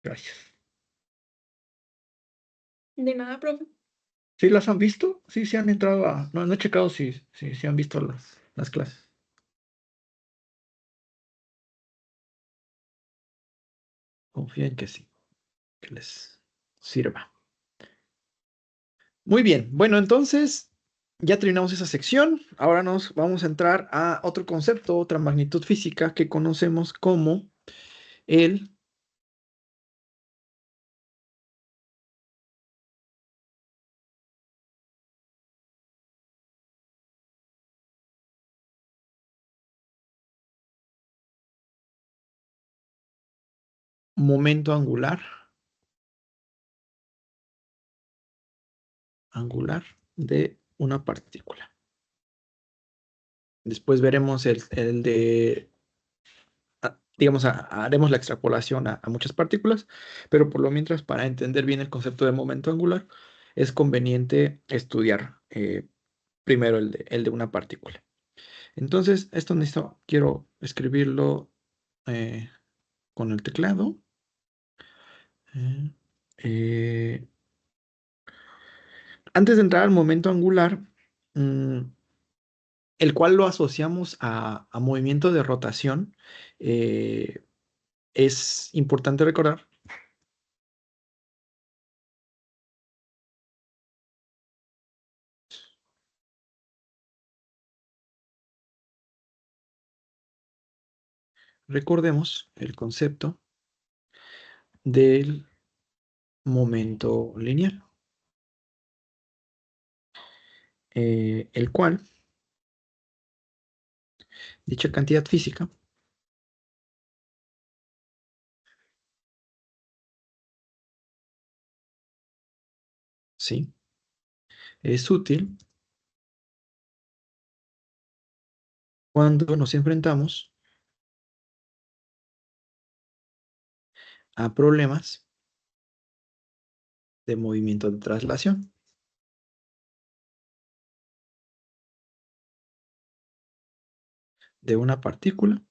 Gracias. De nada, profe. ¿Sí las han visto? Sí, sí han entrado a... No, no he checado si han visto las clases. Confío en que sí, que les sirva. Muy bien, bueno, entonces ya terminamos esa sección. Ahora nos vamos a entrar a otro concepto, otra magnitud física que conocemos como el momento angular de una partícula. Después veremos el de, digamos, haremos la extrapolación a muchas partículas, pero por lo mientras, para entender bien el concepto de momento angular, es conveniente estudiar primero el de una partícula. Entonces, esto quiero escribirlo eh, con el teclado. Eh, eh, Antes de entrar al momento angular, mm, el cual lo asociamos a movimiento de rotación, eh, es importante recordar, recordemos el concepto del momento lineal, el cual, dicha cantidad física, sí, es útil cuando nos enfrentamos a problemas de movimiento de traslación de una partícula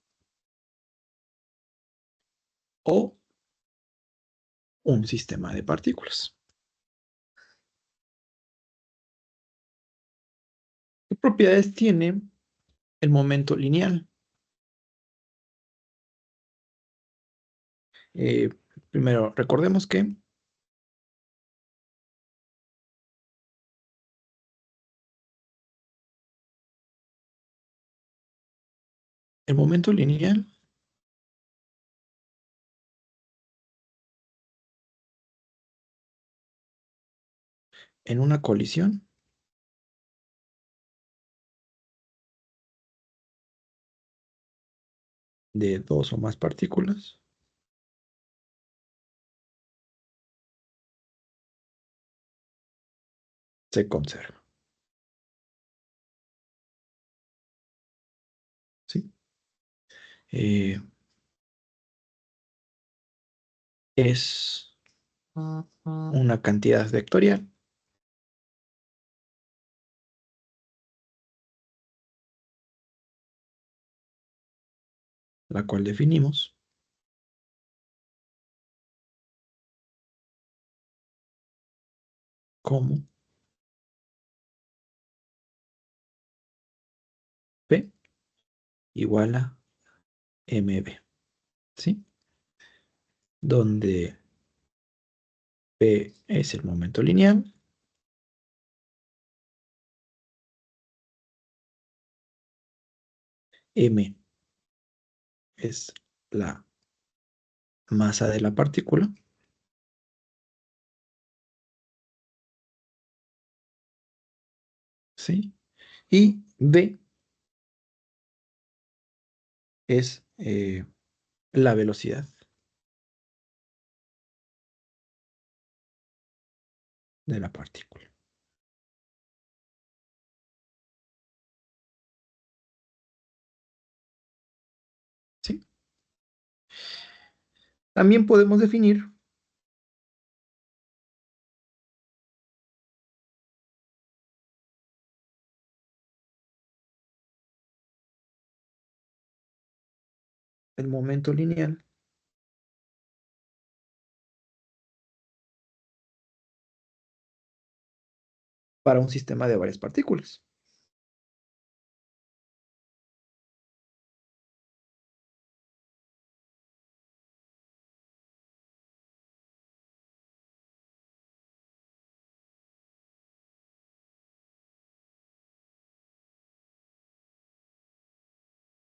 o un sistema de partículas. ¿Qué propiedades tiene el momento lineal? Eh, Primero, recordemos que el momento lineal en una colisión de dos o más partículas se conserva. ¿Sí? Eh, es una cantidad vectorial, la cual definimos como P igual a mb, ¿sí? Donde P es el momento lineal, m es la masa de la partícula, ¿sí? Y v es la velocidad de la partícula, ¿sí? También podemos definir el momento lineal para un sistema de varias partículas.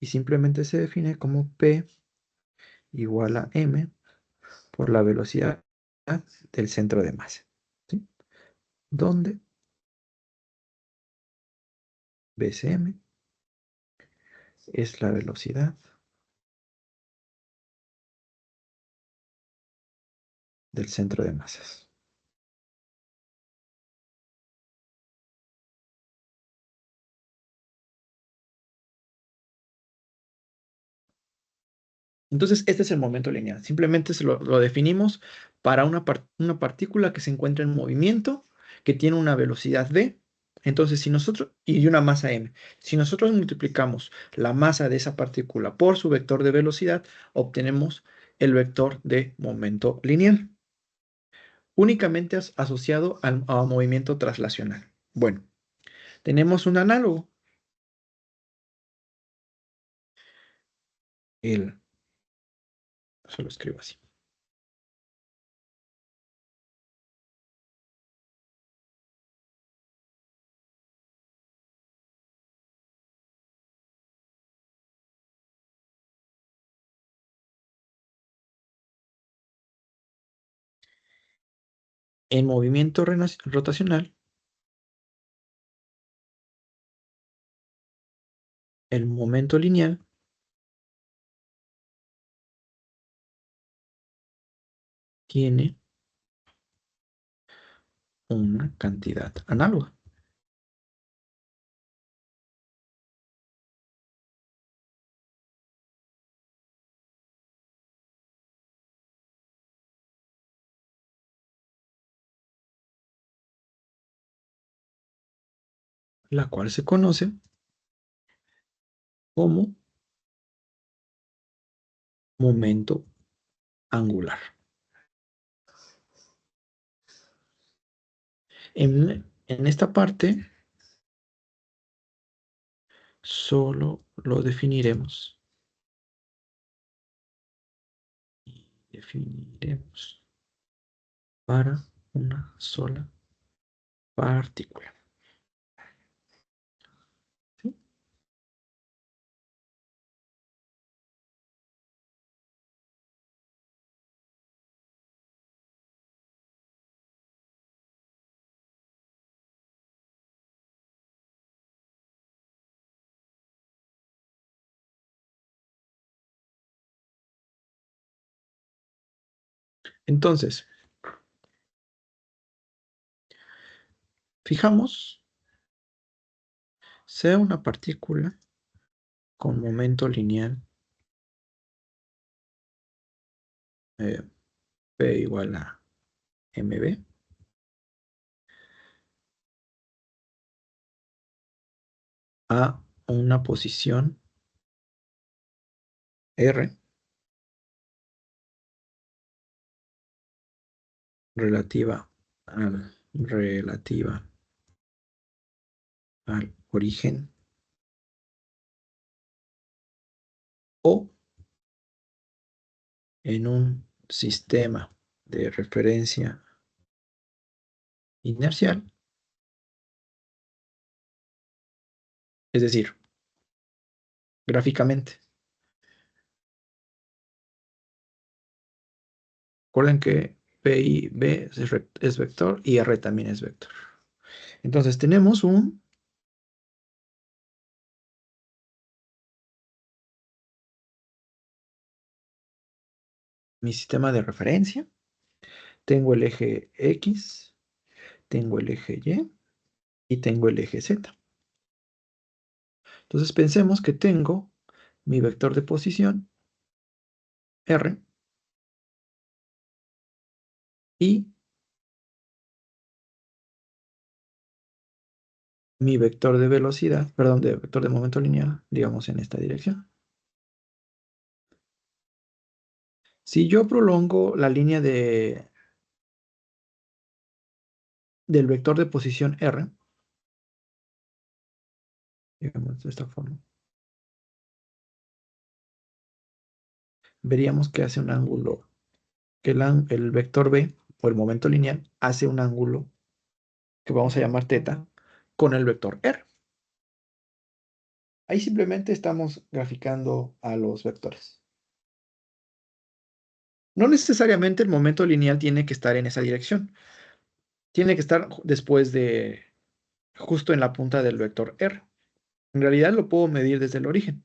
Y simplemente se define como P igual a m por la velocidad del centro de masa, ¿sí? Donde Bcm es la velocidad del centro de masas. Entonces, este es el momento lineal. Simplemente lo definimos para una partícula que se encuentra en movimiento, que tiene una velocidad v. Entonces, y una masa m. Si nosotros multiplicamos la masa de esa partícula por su vector de velocidad, obtenemos el vector de momento lineal, únicamente asociado a movimiento traslacional. Bueno, tenemos un análogo. Se lo escribo así. En movimiento rotacional, el momento lineal tiene una cantidad análoga. La cual se conoce como momento angular. En esta parte solo lo definiremos y definiremos para una sola partícula. ¿Sí? Entonces, fijamos, sea una partícula con momento lineal P igual a mb, a una posición r relativa al origen, o en un sistema de referencia inercial, es decir, gráficamente. Recuerden que P y B es vector y R también es vector. Entonces tenemos mi sistema de referencia. Tengo el eje X, tengo el eje Y y tengo el eje Z. Entonces pensemos que tengo mi vector de posición R y mi vector de velocidad, perdón, de vector de momento lineal, digamos en esta dirección. Si yo prolongo la línea del vector de posición R, digamos de esta forma, veríamos que hace un ángulo, que el vector B o el momento lineal hace un ángulo que vamos a llamar teta con el vector R. Ahí simplemente estamos graficando a los vectores. No necesariamente el momento lineal tiene que estar en esa dirección. Tiene que estar después de, justo en la punta del vector R. En realidad lo puedo medir desde el origen,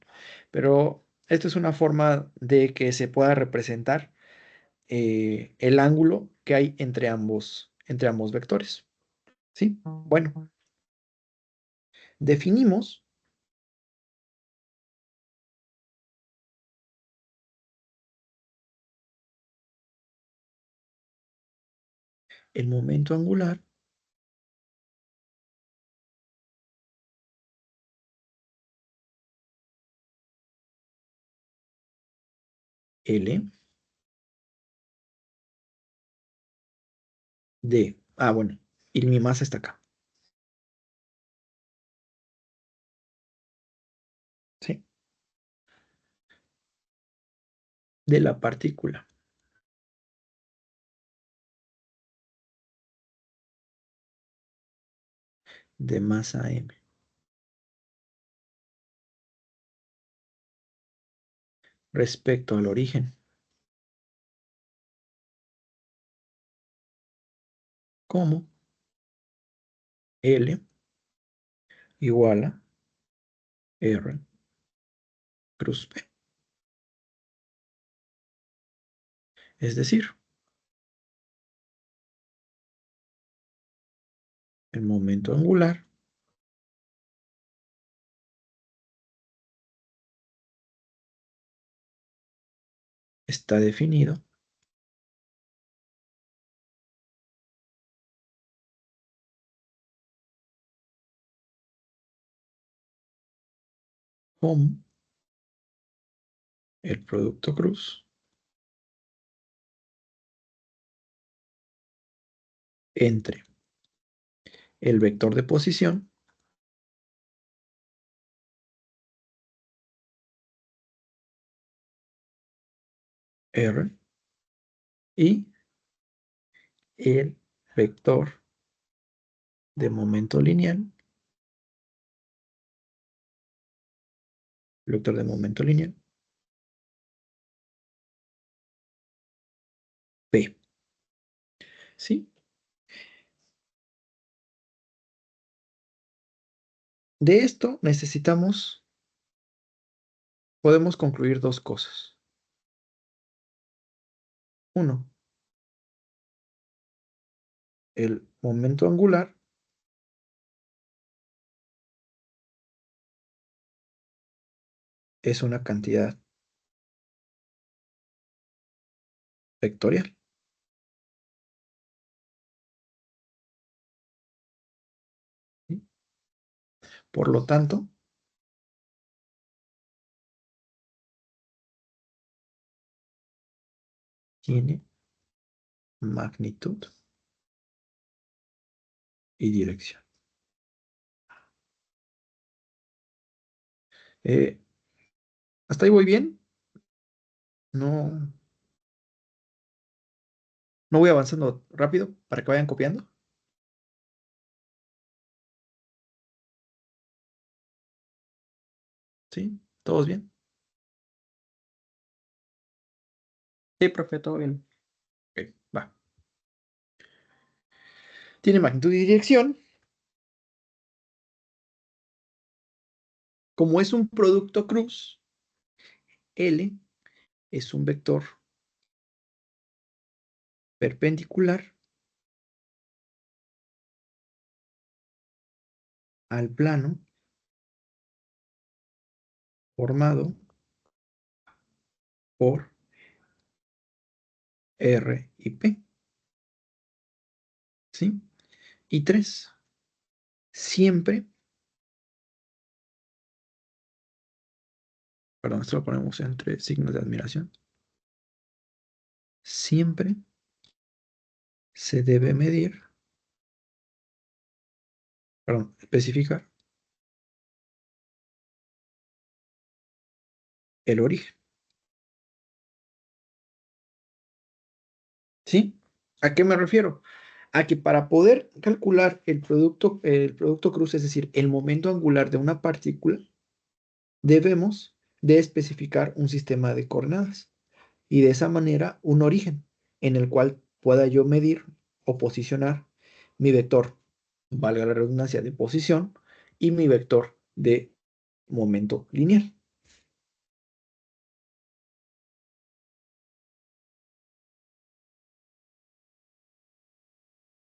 pero esto es una forma de que se pueda representar el ángulo que hay entre ambos vectores. ¿Sí? Bueno, definimos el momento angular L de, bueno, y mi masa está acá. ¿Sí? De la partícula de masa m respecto al origen, como L igual a R cruz P. Es decir, el momento angular está definido como el producto cruz entre el vector de posición R y el vector de momento lineal, el vector de momento lineal P. ¿Sí? De esto podemos concluir dos cosas. Uno, el momento angular es una cantidad vectorial. ¿Sí? Por lo tanto, tiene magnitud y dirección. Eh, ¿Hasta ahí voy bien? No, no voy avanzando rápido para que vayan copiando. ¿Sí? ¿Todos bien? Sí, profe, todo bien. Ok, va. Tiene magnitud y dirección. Como es un producto cruz, L es un vector perpendicular al plano formado por R y P. ¿Sí? Y 3. Siempre, perdón, esto lo ponemos entre signos de admiración. Siempre se debe medir, perdón, especificar el origen. ¿Sí? ¿A qué me refiero? A que para poder calcular el producto cruz, es decir, el momento angular de una partícula, debemos de especificar un sistema de coordenadas y de esa manera un origen en el cual pueda yo medir o posicionar mi vector, valga la redundancia, de posición y mi vector de momento lineal.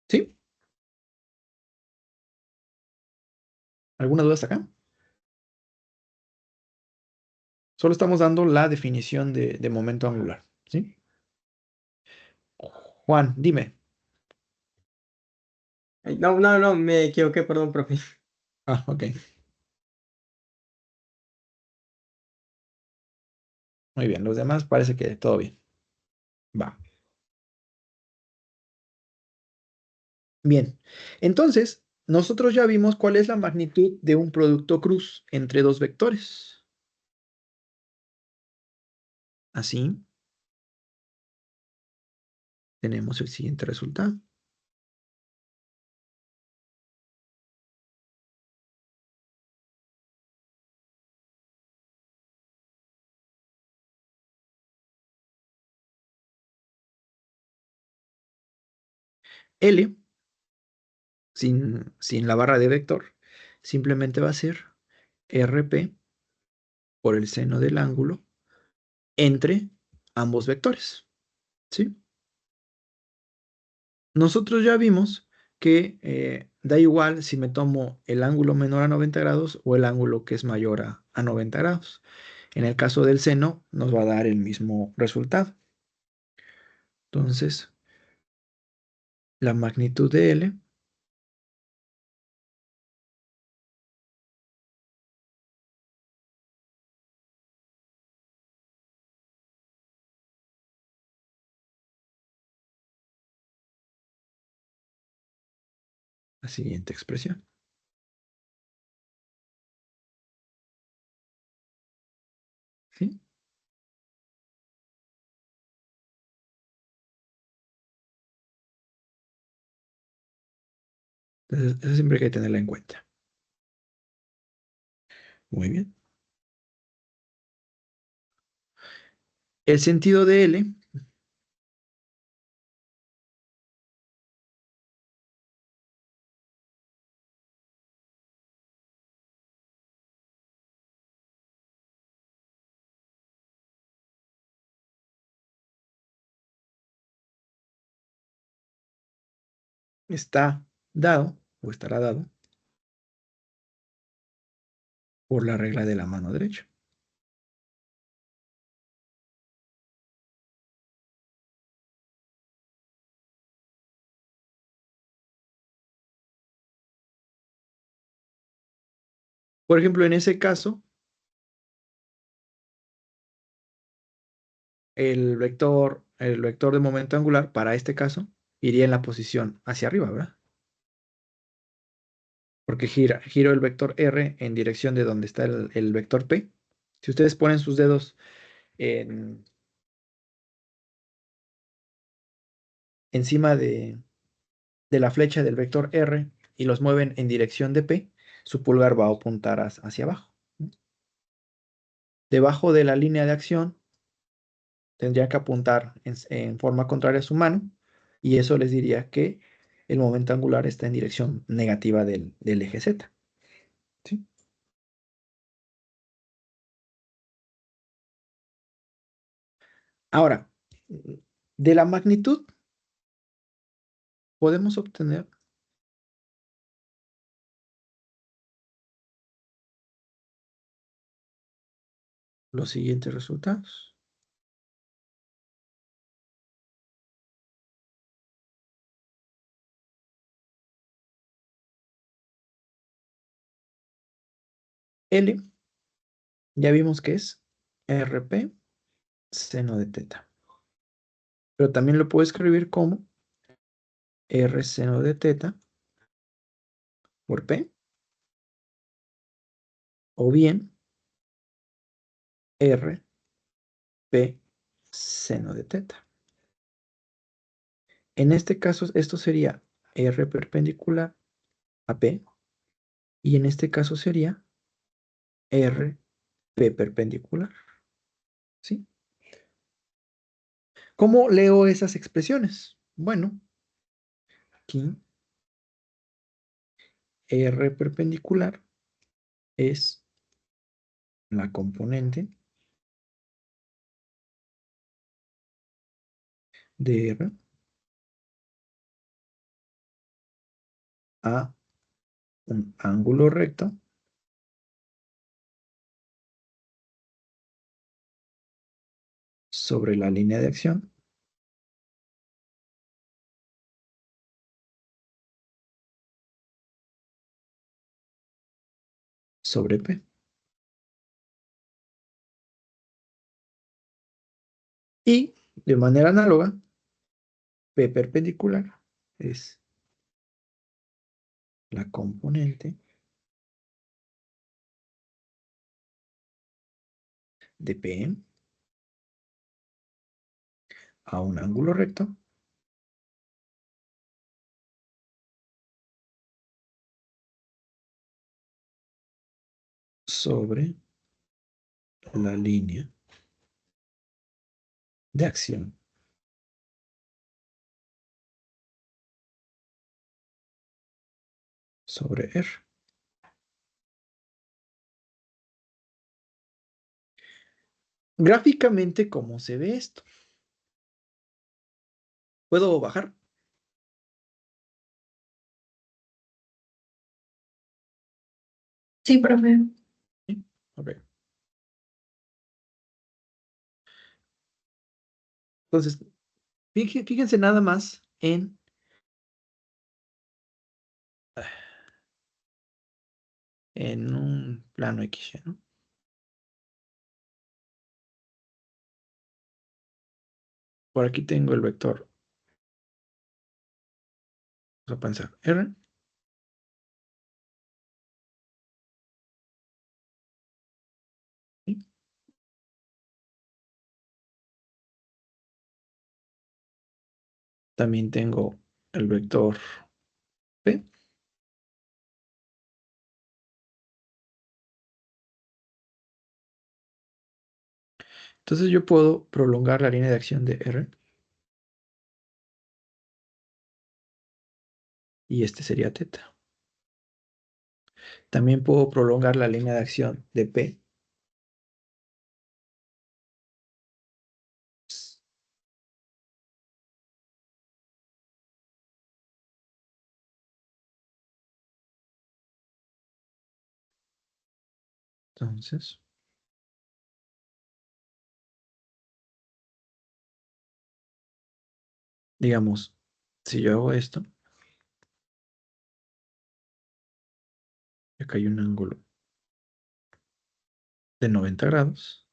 ¿Sí? ¿Alguna duda hasta acá? Solo estamos dando la definición de momento angular. ¿Sí? Juan, dime. Ay, no, no, no, me equivoqué, perdón, profe. Ah, ok. Muy bien. Los demás parece que todo bien. Va. Bien. Entonces, nosotros ya vimos cuál es la magnitud de un producto cruz entre dos vectores. Así, tenemos el siguiente resultado. L, sin la barra de vector, simplemente va a ser RP por el seno del ángulo entre ambos vectores. ¿Sí? Nosotros ya vimos que da igual si me tomo el ángulo menor a 90 grados o el ángulo que es mayor a 90 grados. En el caso del seno nos va a dar el mismo resultado. Entonces, la magnitud de L, la siguiente expresión. ¿Sí? Entonces, eso siempre hay que tenerla en cuenta. Muy bien. El sentido de L está dado o estará dado por la regla de la mano derecha. Por ejemplo, en ese caso, el vector de momento angular para este caso iría en la posición hacia arriba, ¿verdad? Porque giro el vector R en dirección de donde está el vector P. Si ustedes ponen sus dedos en- encima de la flecha del vector R y los mueven en dirección de P, su pulgar va a apuntar hacia abajo. Debajo de la línea de acción tendría que apuntar en forma contraria a su mano y eso les diría que el momento angular está en dirección negativa del eje Z. ¿Sí? Ahora, de la magnitud podemos obtener los siguientes resultados. L, ya vimos que es RP seno de teta, pero también lo puedo escribir como R seno de teta por P, o bien R, P, seno de teta. En este caso, esto sería R perpendicular a P, y en este caso sería R, P perpendicular. ¿Sí? ¿Cómo leo esas expresiones? Bueno, aquí R perpendicular es la componente de R a un ángulo recto sobre la línea de acción sobre P. Y de manera análoga, P perpendicular es la componente de P a un ángulo recto sobre la línea de acción sobre R. Gráficamente, ¿cómo se ve esto? ¿Puedo bajar? Sí, profe. ¿Sí? Ok. Entonces, fíjense nada más en un plano X, ¿no? Por aquí tengo el vector, vamos a pensar, R, ¿sí? También tengo el vector P. Entonces yo puedo prolongar la línea de acción de R y este sería teta. También puedo prolongar la línea de acción de P. Entonces, digamos, si yo hago esto, acá hay un ángulo de 90 grados.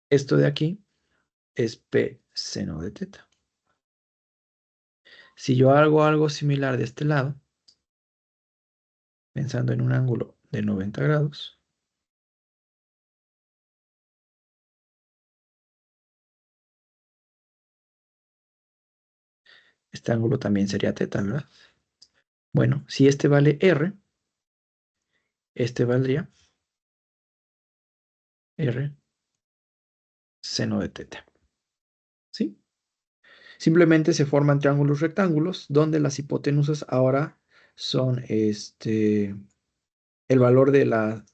Esto de aquí es P seno de teta. Si yo hago algo similar de este lado, pensando en un ángulo de 90 grados, este ángulo también sería teta, ¿verdad? Bueno, si este vale R, este valdría R seno de teta. ¿Sí? Simplemente se forman triángulos rectángulos donde las hipotenusas ahora son el valor de las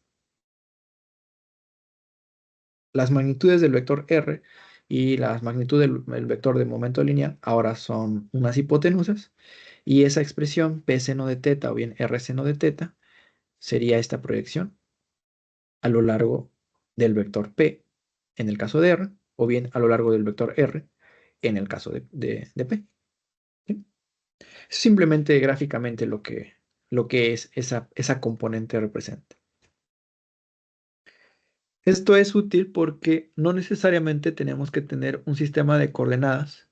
magnitudes del vector R y las magnitudes del vector de momento lineal ahora son unas hipotenusas, y esa expresión P seno de teta o bien R seno de teta sería esta proyección a lo largo del vector P en el caso de R, o bien a lo largo del vector R en el caso de P. ¿Sí? Simplemente gráficamente lo que es esa componente representa. Esto es útil porque no necesariamente tenemos que tener un sistema de coordenadas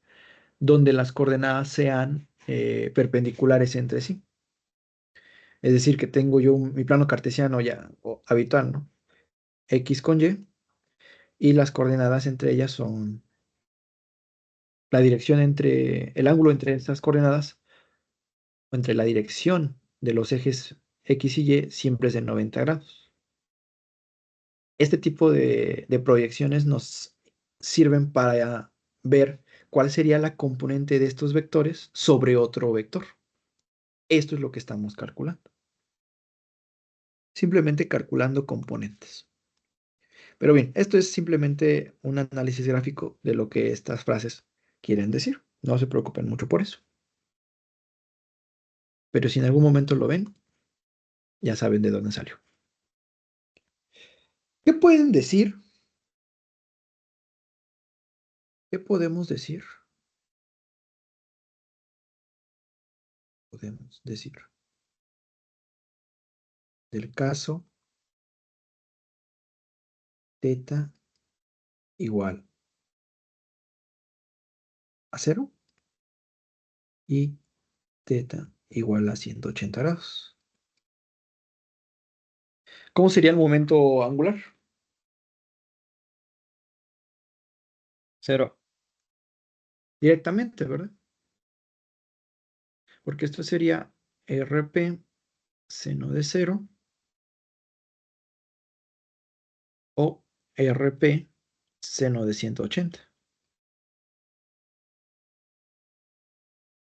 donde las coordenadas sean perpendiculares entre sí. Es decir, que tengo yo mi plano cartesiano ya habitual, ¿no? X con y las coordenadas entre ellas son la dirección el ángulo entre estas coordenadas, o entre la dirección de los ejes X y Y siempre es de 90 grados. Este tipo de proyecciones nos sirven para ver cuál sería la componente de estos vectores sobre otro vector. Esto es lo que estamos calculando. Simplemente calculando componentes. Pero bien, esto es simplemente un análisis gráfico de lo que estas frases quieren decir. No se preocupen mucho por eso. Pero si en algún momento lo ven, ya saben de dónde salió. ¿Qué pueden decir? ¿Qué podemos decir? Podemos decir del caso teta igual a 0 y teta igual a 180 grados. ¿Cómo sería el momento angular? 0. Directamente, ¿verdad? Porque esto sería RP seno de 0 o RP seno de 180.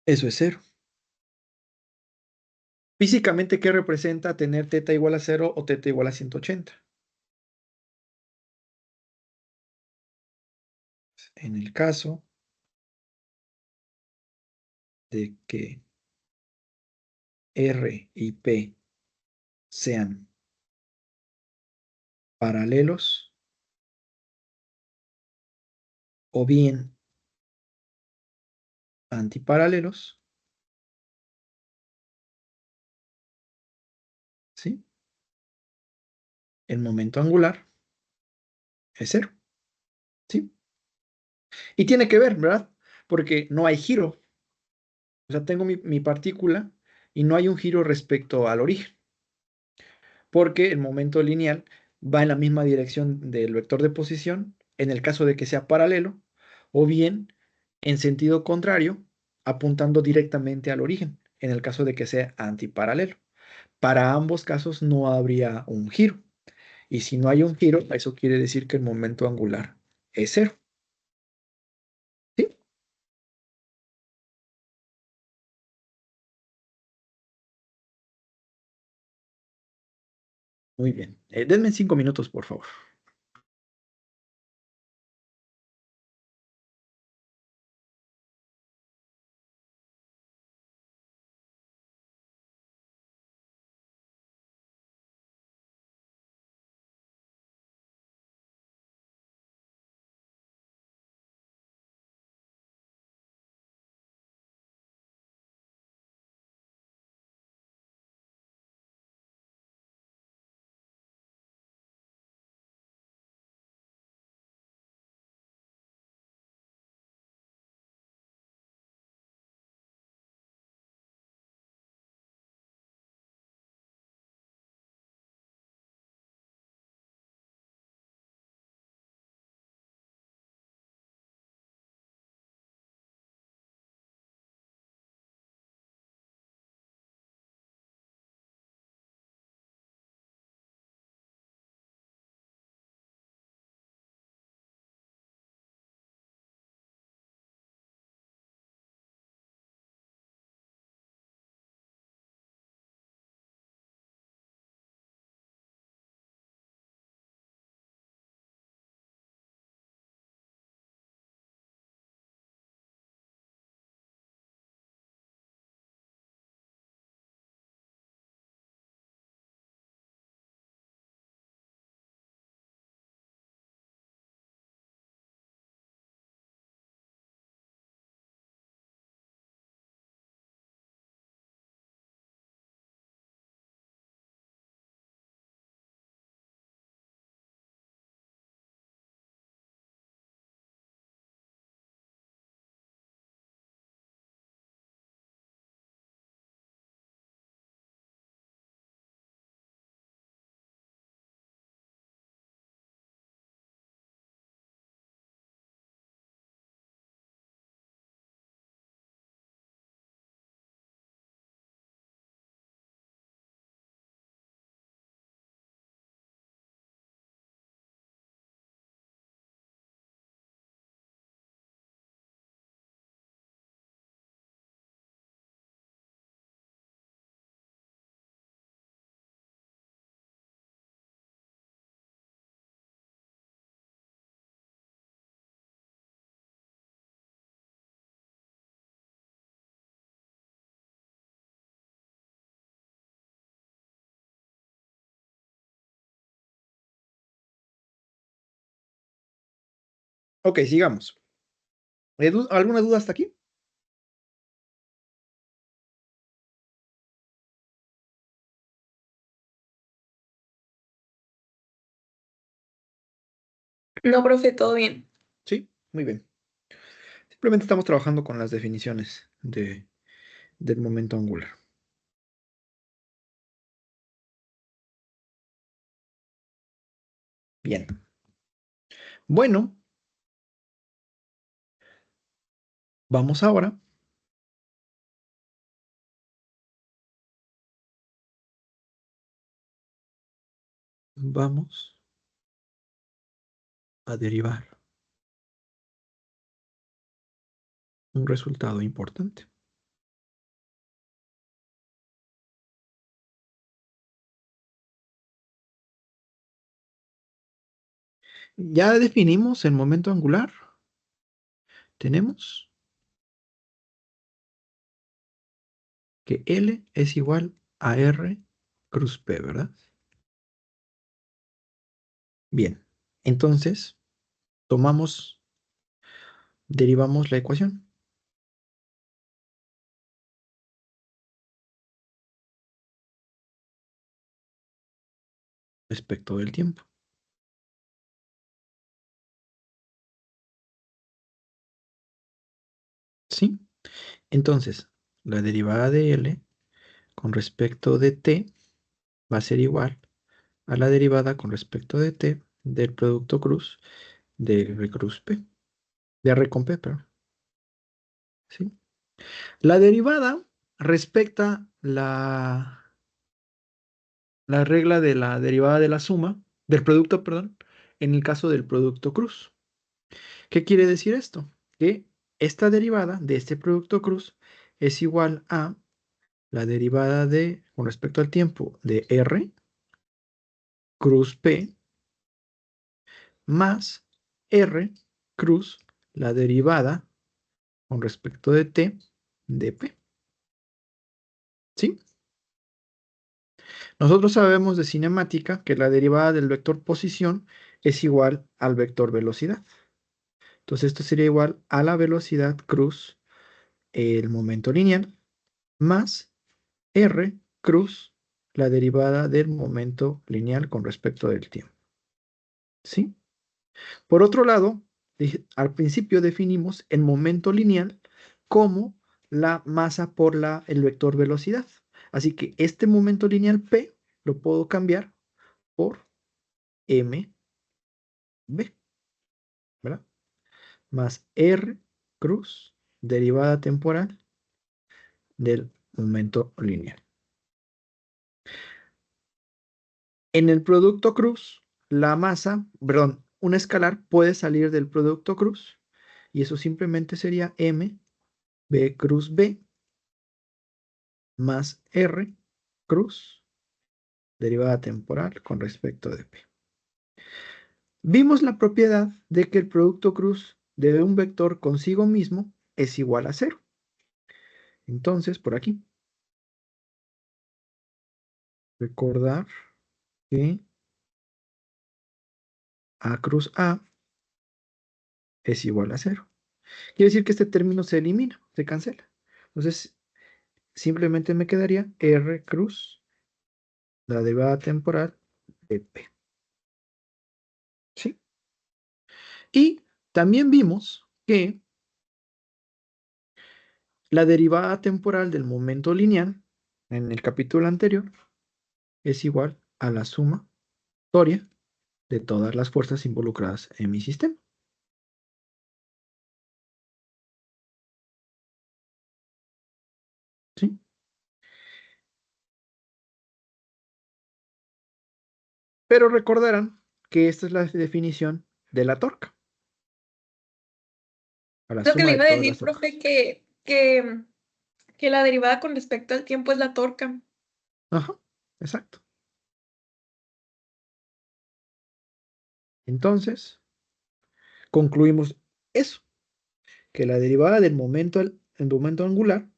Eso es 0. Físicamente, ¿qué representa tener teta igual a 0 o teta igual a 180? En el caso de que R y P sean paralelos o bien antiparalelos, ¿sí? El momento angular es 0, ¿sí? Y tiene que ver, ¿verdad? Porque no hay giro. O sea, tengo mi partícula y no hay un giro respecto al origen, porque el momento lineal va en la misma dirección del vector de posición, en el caso de que sea paralelo, o bien en sentido contrario, apuntando directamente al origen, en el caso de que sea antiparalelo. Para ambos casos no habría un giro. Y si no hay un giro, eso quiere decir que el momento angular es 0. ¿Sí? Muy bien. Denme 5 minutos, por favor. Ok, sigamos. ¿Alguna duda hasta aquí? No, profe, todo bien. Sí, muy bien. Simplemente estamos trabajando con las definiciones del momento angular. Bien. Bueno, vamos ahora vamos a derivar un resultado importante. Ya definimos el momento angular. Tenemos que L es igual a R cruz P, ¿verdad? Bien, entonces derivamos la ecuación respecto del tiempo. ¿Sí? Entonces, la derivada de L con respecto de T va a ser igual a la derivada con respecto de T del producto cruz de R cruz P, de R con P, perdón. ¿Sí? La derivada respecta la regla de la derivada de la suma, del producto, perdón, en el caso del producto cruz. ¿Qué quiere decir esto? Que esta derivada de este producto cruz es igual a la derivada con respecto al tiempo, de R cruz P más R cruz la derivada con respecto de T de P. ¿Sí? Nosotros sabemos de cinemática que la derivada del vector posición es igual al vector velocidad. Entonces esto sería igual a la velocidad cruz el momento lineal más R cruz la derivada del momento lineal con respecto del tiempo. ¿Sí? Por otro lado, al principio definimos el momento lineal como la masa por el vector velocidad. Así que este momento lineal P lo puedo cambiar por mb, ¿verdad? Más R cruz, derivada temporal del momento lineal. En el producto cruz, la masa, perdón, un escalar puede salir del producto cruz y eso simplemente sería m b cruz b más R cruz, derivada temporal con respecto de P. Vimos la propiedad de que el producto cruz de un vector consigo mismo es igual a 0. Entonces, por aquí, recordar que A cruz A es igual a 0. Quiere decir que este término se elimina, se cancela. Entonces, simplemente me quedaría R cruz, la derivada temporal de P. ¿Sí? Y también vimos que la derivada temporal del momento lineal en el capítulo anterior es igual a la sumatoria de todas las fuerzas involucradas en mi sistema. ¿Sí? Pero recordarán que esta es la definición de la torca. A la Lo que suma le de iba a todas las decir, torcas. profe, que la derivada con respecto al tiempo es la torca. Ajá, exacto. Entonces, concluimos eso, que la derivada del momento, el momento angular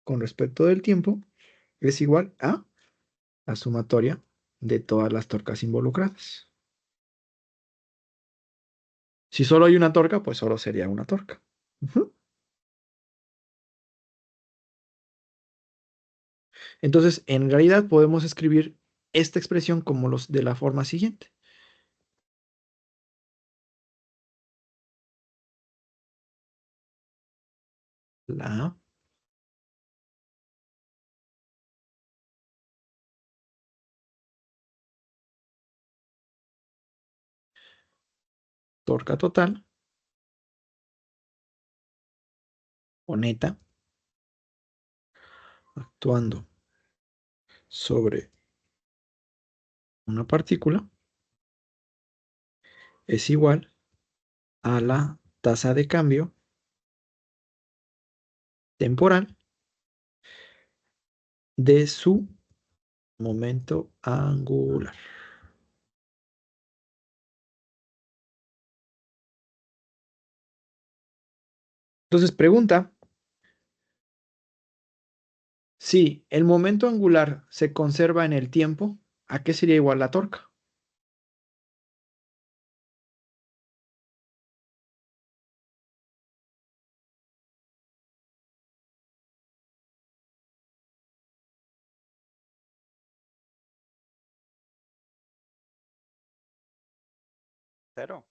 con respecto del tiempo es igual a la sumatoria de todas las torcas involucradas. Si solo hay una torca, pues solo sería una torca. Ujú. Entonces, en realidad podemos escribir esta expresión como los de la forma siguiente. La torca total o neta actuando sobre una partícula es igual a la tasa de cambio temporal de su momento angular. Entonces pregunta si el momento angular se conserva en el tiempo, ¿a qué sería igual la torca? Cero.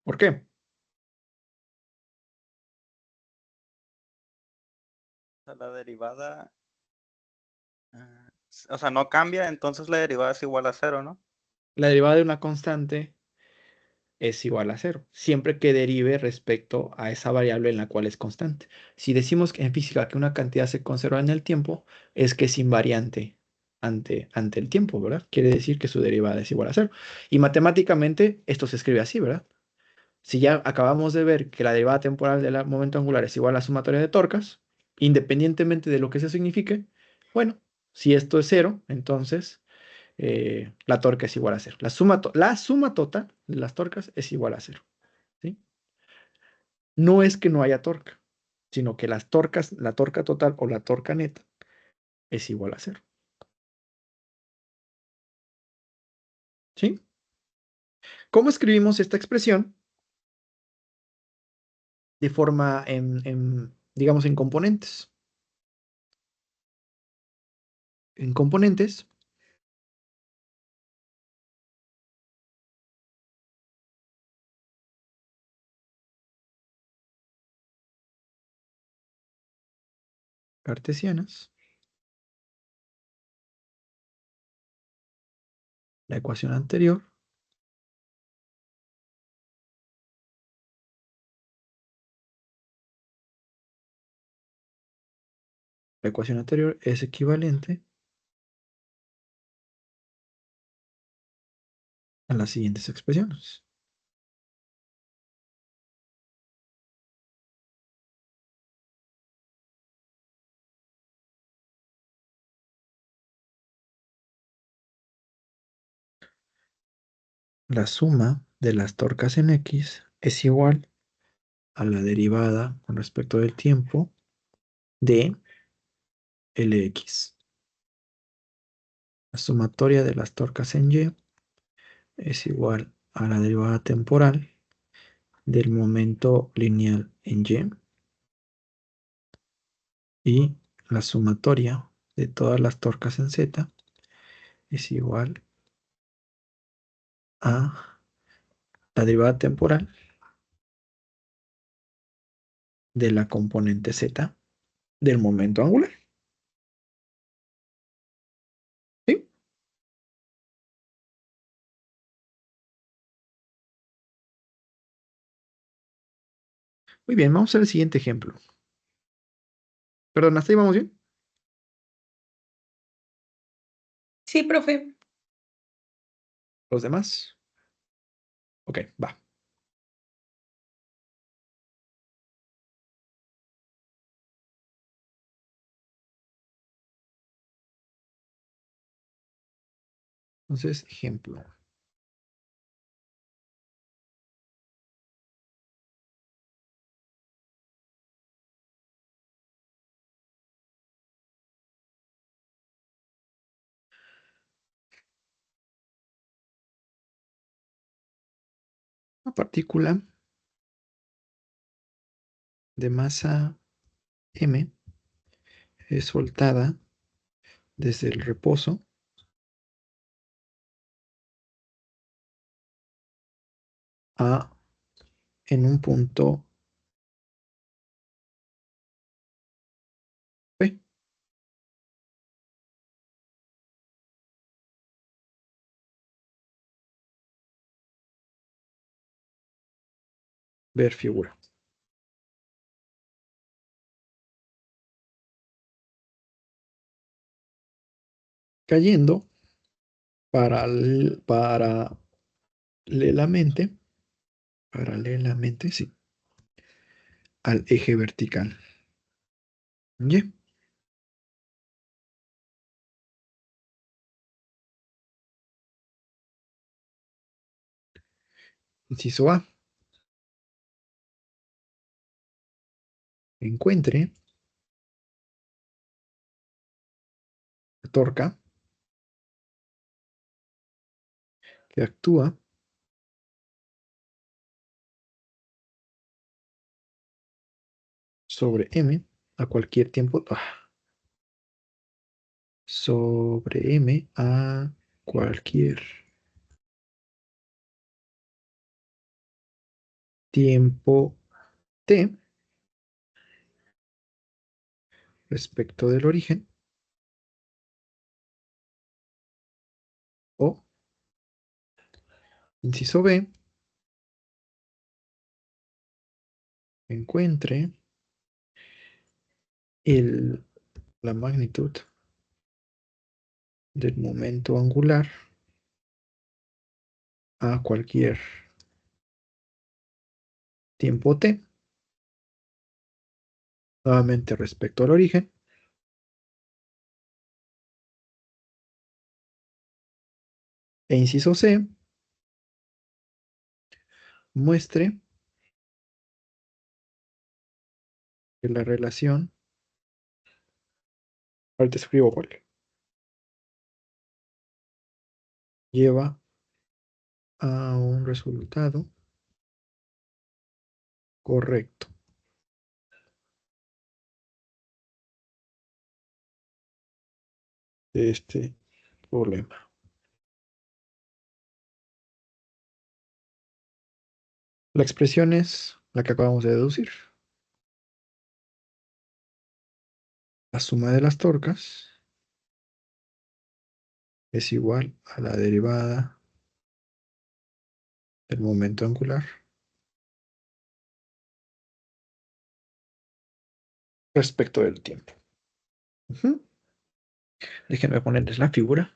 ¿Por qué? O sea, la derivada, o sea, no cambia, entonces la derivada es igual a cero, ¿no? La derivada de una constante es igual a cero, siempre que derive respecto a esa variable en la cual es constante. Si decimos que en física que una cantidad se conserva en el tiempo, es que es invariante ante el tiempo, ¿verdad? Quiere decir que su derivada es igual a cero. Y matemáticamente esto se escribe así, ¿verdad? Si ya acabamos de ver que la derivada temporal del momento angular es igual a la sumatoria de torcas, independientemente de lo que eso signifique, bueno, si esto es cero, entonces la torca es igual a cero. La suma total de las torcas es igual a cero. ¿Sí? No es que no haya torca, sino que las torcas, la torca total o la torca neta es igual a cero. ¿Sí? ¿Cómo escribimos esta expresión? De forma, digamos, en componentes. En componentes, cartesianas, la ecuación anterior, es equivalente a las siguientes expresiones. La suma de las torcas en X es igual a la derivada con respecto del tiempo de Lx. La sumatoria de las torcas en Y es igual a la derivada temporal del momento lineal en Y la sumatoria de todas las torcas en Z es igual a la derivada temporal de la componente Z del momento angular. ¿Sí? Muy bien, vamos al siguiente ejemplo. Perdón, ¿hasta ahí vamos bien? Sí, profe. ¿Los demás? Ok, va. Entonces, ejemplo. Una partícula de masa m es soltada desde el reposo a en un punto P. Ver figura. Cayendo paralelamente, sí, al eje vertical. Y inciso A. Encuentre la torca que actúa sobre M a cualquier tiempo. Sobre M a cualquier tiempo T respecto del origen o, inciso B, encuentre la magnitud del momento angular a cualquier tiempo T, nuevamente respecto al origen, e inciso C, muestre que la relación, ahorita escribo cuál, lleva a un resultado correcto de este problema. La expresión es la que acabamos de deducir. La suma de las torcas es igual a la derivada del momento angular respecto del tiempo. Déjenme ponerles la figura.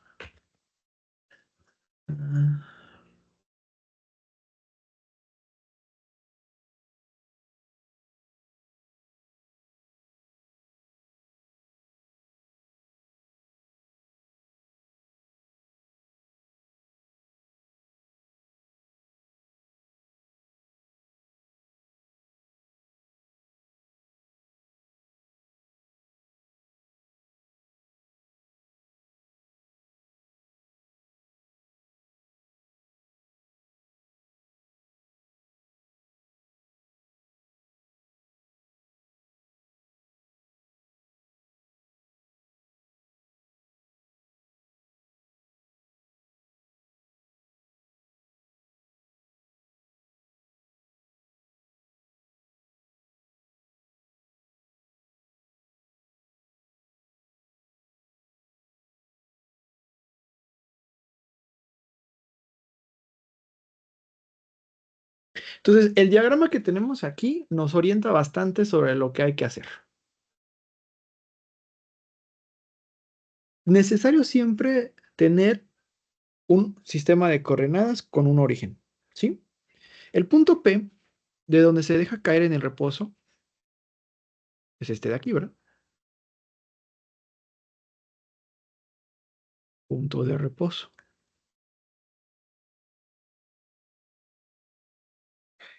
Entonces, el diagrama que tenemos aquí nos orienta bastante sobre lo que hay que hacer. Necesario siempre tener un sistema de coordenadas con un origen, ¿sí? El punto P, de donde se deja caer en el reposo, es este de aquí, ¿verdad? Punto de reposo.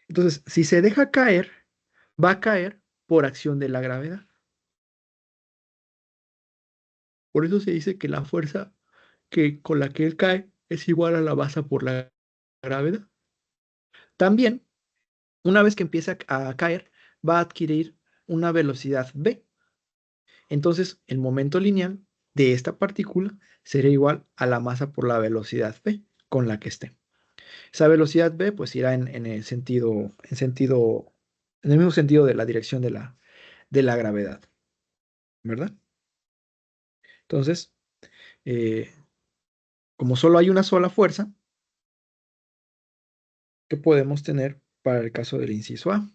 Entonces, si se deja caer, va a caer por acción de la gravedad. Por eso se dice que la fuerza con la que él cae es igual a la masa por la gravedad. También, una vez que empieza a caer, va a adquirir una velocidad v. Entonces, el momento lineal de esta partícula será igual a la masa por la velocidad v con la que esté. Esa velocidad v pues irá en el mismo sentido de la dirección de la gravedad, ¿verdad? Entonces, como solo hay una sola fuerza, ¿qué podemos tener para el caso del inciso A?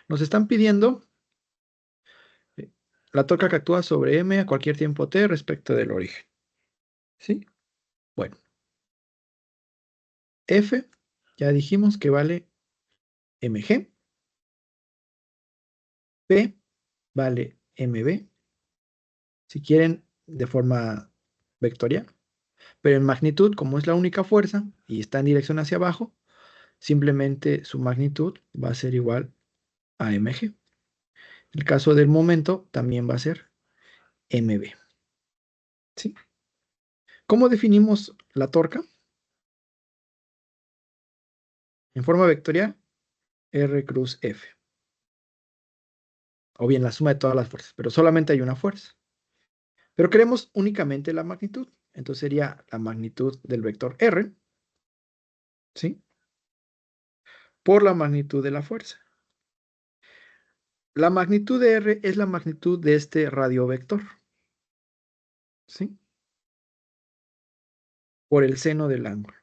Nos están pidiendo la torca que actúa sobre M a cualquier tiempo t respecto del origen. ¿Sí? Bueno. F, ya dijimos que vale mg. P vale mb. Si quieren, de forma vectorial. Pero en magnitud, como es la única fuerza y está en dirección hacia abajo, simplemente su magnitud va a ser igual a mg. El caso del momento también va a ser mb. ¿Sí? ¿Cómo definimos la torca? En forma vectorial, R cruz F. O bien la suma de todas las fuerzas, pero solamente hay una fuerza. Pero queremos únicamente la magnitud. Entonces sería la magnitud del vector R, ¿sí? Por la magnitud de la fuerza. La magnitud de R es la magnitud de este radiovector, ¿sí? Por el seno del ángulo.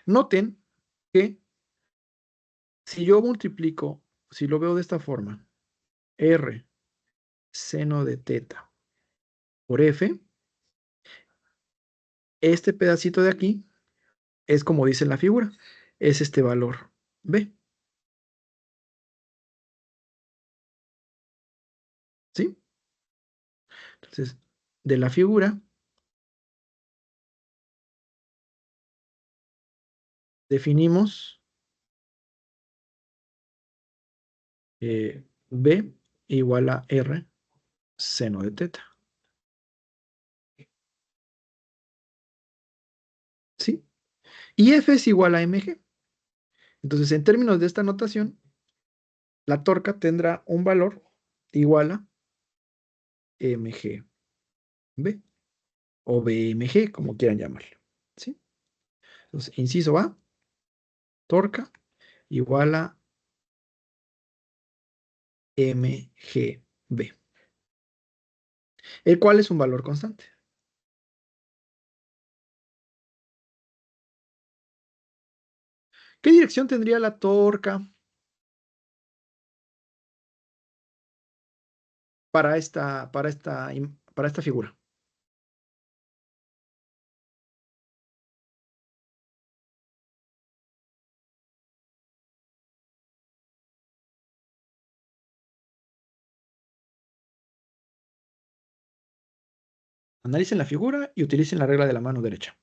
Noten que si yo multiplico, si lo veo de esta forma, R seno de teta por F, este pedacito de aquí es como dice en la figura, es este valor B. ¿Sí? Entonces, de la figura, definimos B igual a R seno de teta. ¿Sí? Y F es igual a mg. Entonces, en términos de esta notación, la torca tendrá un valor igual a mgb o bmg, como quieran llamarlo. ¿Sí? Entonces, inciso A, torca igual a mgb, el cual es un valor constante. ¿Qué dirección tendría la torca para esta figura? Analicen la figura y utilicen la regla de la mano derecha.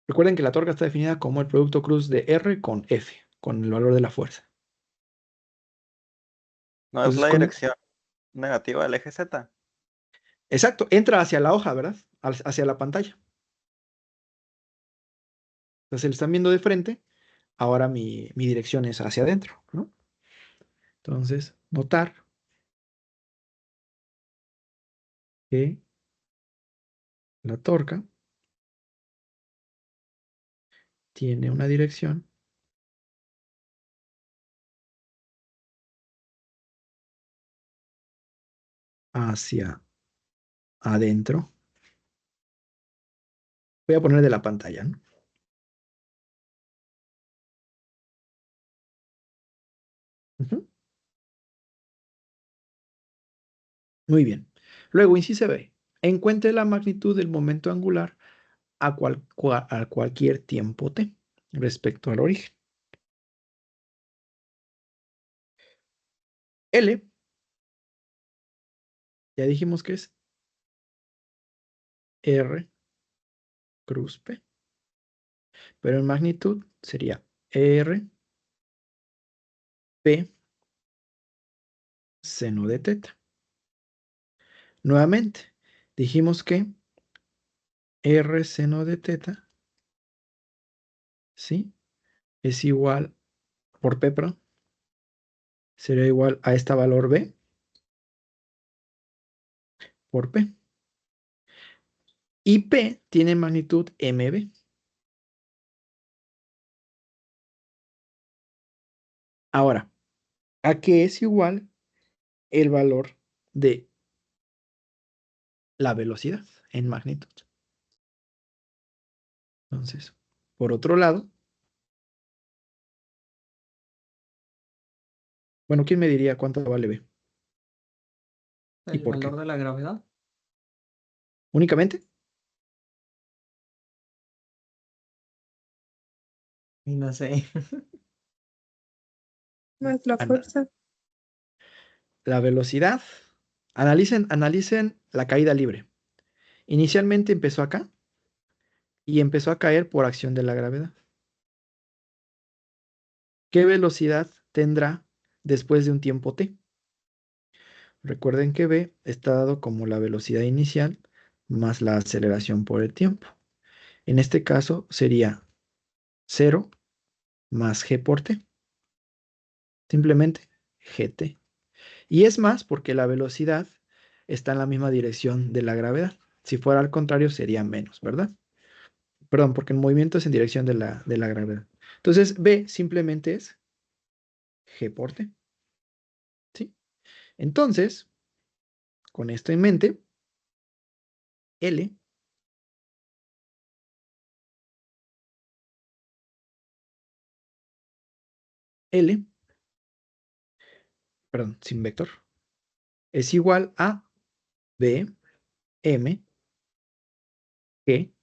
Recuerden que la torca está definida como el producto cruz de R con F, con el valor de la fuerza. No es Entonces, la dirección negativa del eje Z. exacto, entra hacia la hoja, ¿verdad? Hacia la pantalla. Entonces, lo están viendo de frente, ahora mi dirección es hacia adentro, ¿no? Entonces, notar que la torca tiene una dirección hacia adentro. Voy a poner de la pantalla, ¿no? Ujú. Muy bien. Luego, inciso B. Encuentre la magnitud del momento angular a cualquier tiempo t respecto al origen. L, ya dijimos que es R cruz P, pero en magnitud sería R P seno de teta. Nuevamente, dijimos que R seno de teta, ¿sí? Es igual, por P, perdón, sería igual a esta valor B por P. Y P tiene magnitud MB. Ahora, ¿a qué es igual el valor de la velocidad en magnitud? Entonces, por otro lado, bueno, ¿quién me diría cuánto vale B? ¿Y El por qué? valor de la gravedad. ¿Únicamente? Y no sé. No es la Ana- fuerza. La velocidad. Analicen la caída libre. Inicialmente empezó acá y empezó a caer por acción de la gravedad. ¿Qué velocidad tendrá después de un tiempo t? Recuerden que v está dado como la velocidad inicial más la aceleración por el tiempo. En este caso sería 0 más g por t. Simplemente gt. Y es más porque la velocidad está en la misma dirección de la gravedad. Si fuera al contrario sería menos, ¿verdad? Perdón, porque el movimiento es en dirección de la gravedad. Entonces, v simplemente es g por t. ¿Sí? Entonces, con esto en mente, L L, perdón, sin vector, es igual a B M G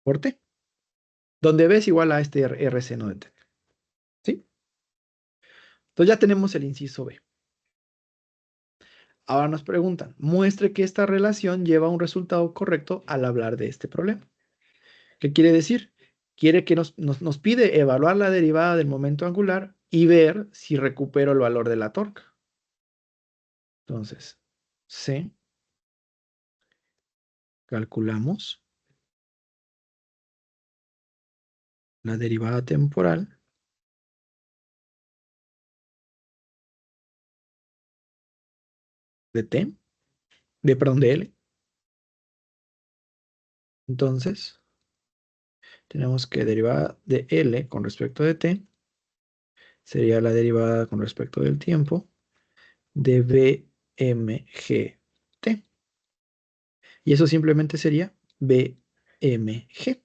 por T, donde B es igual a este R seno de T. ¿Sí? Entonces ya tenemos el inciso B. Ahora nos preguntan, muestre que esta relación lleva a un resultado correcto al hablar de este problema. ¿Qué quiere decir? Quiere que nos pide evaluar la derivada del momento angular y ver si recupero el valor de la torca. Entonces, C, calculamos la derivada temporal de T, perdón, de L. Entonces, tenemos que derivada de L con respecto de T sería la derivada con respecto del tiempo de BMGT. Y eso simplemente sería BMG,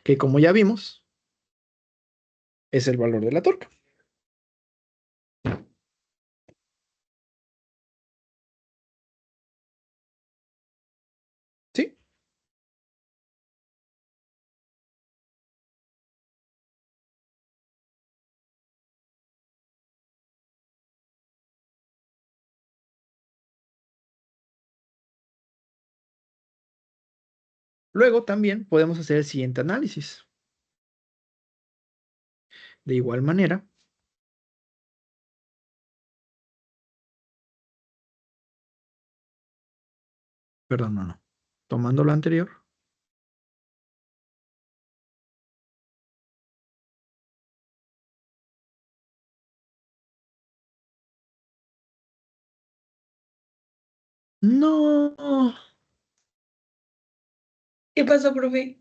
que como ya vimos, es el valor de la torca. ¿Sí? Luego también podemos hacer el siguiente análisis. De igual manera, perdón, no. Tomando lo anterior, no. ¿Qué pasó, profe?